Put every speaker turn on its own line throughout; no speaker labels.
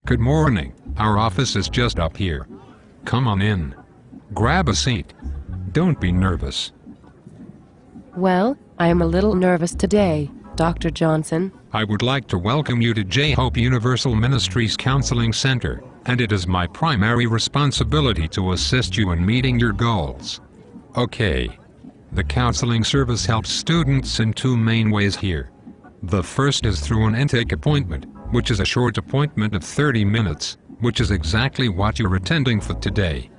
Good morning. Our office is just up here. Come on in. Grab a seat. Don't be nervous.
Well, I am a little nervous today, Dr. Johnson.
I would like to welcome you to J-Hope Universal Ministries Counseling Center, and it is my primary responsibility to assist you in meeting your goals. Okay. The counseling service helps students in two main ways here. The first is through an intake appointment, which is a short appointment of 30 minutes, which is exactly what you're attending for today.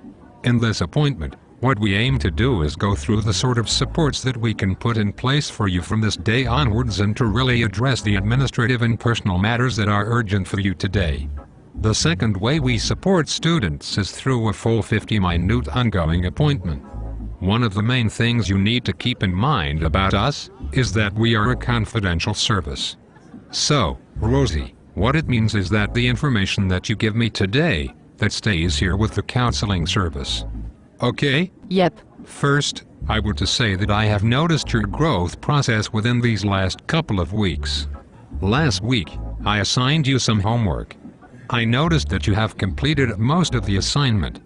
In this appointment, what we aim to do is go through the sort of supports that we can put in place for you from this day onwards and to really address the administrative and personal matters that are urgent for you today. The second way we support students is through a full 50-minute ongoing appointment. One of the main things you need to keep in mind about us is that we are a confidential service. So, Rosie, what it means is that the information that you give me today, that stays here with the counseling service. Okay?
Yep.
First, I want to say that I have noticed your growth process within these last couple of weeks. Last week, I assigned you some homework. I noticed that you have completed most of the assignment.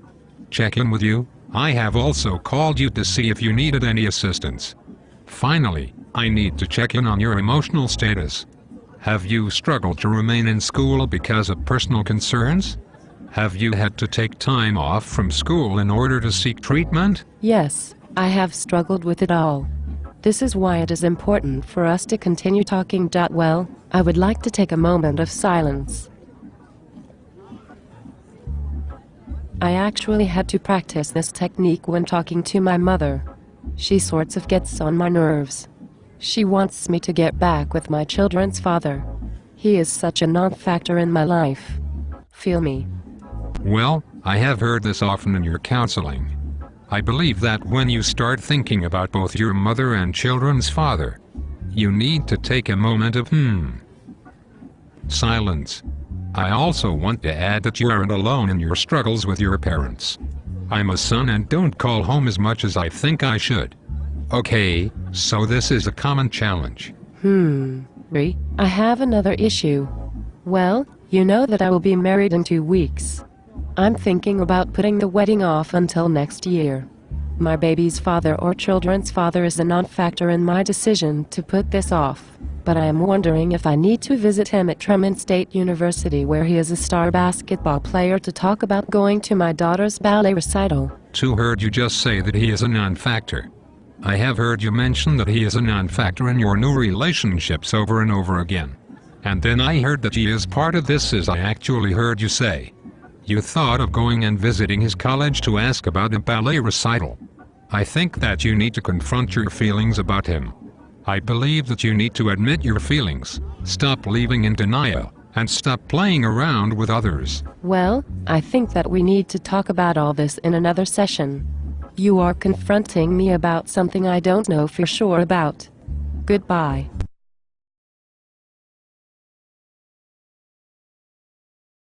Check in with you. I have also called you to see if you needed any assistance. Finally, I need to check in on your emotional status. Have you struggled to remain in school because of personal concerns? Have you had to take time off from school in order to seek treatment?
Yes, I have struggled with it all. This is why it is important for us to continue talking. Well, I would like to take a moment of silence. I actually had to practice this technique when talking to my mother. She sorts of gets on my nerves. She wants me to get back with my children's father. He is such a non-factor in my life. Feel me?
Well, I have heard this often in your counseling. I believe that when you start thinking about both your mother and children's father, you need to take a moment of silence. I also want to add that you aren't alone in your struggles with your parents. I'm a son and don't call home as much as I think I should. Okay, so this is a common challenge.
I have another issue. Well, you know that I will be married in 2 weeks. I'm thinking about putting the wedding off until next year. My baby's father or children's father is a non-factor in my decision to put this off, but I am wondering if I need to visit him at Tremont State University, where he is a star basketball player, to talk about going to my daughter's ballet recital.
Heard you just say that he is a non-factor. I have heard you mention that he is a non-factor in your new relationships over and over again. And then I heard that he is part of this, as I actually heard you say. You thought of going and visiting his college to ask about a ballet recital. I think that you need to confront your feelings about him. I believe that you need to admit your feelings, stop living in denial, and stop playing around with others.
Well, I think that we need to talk about all this in another session. You are confronting me about something I don't know for sure about. Goodbye.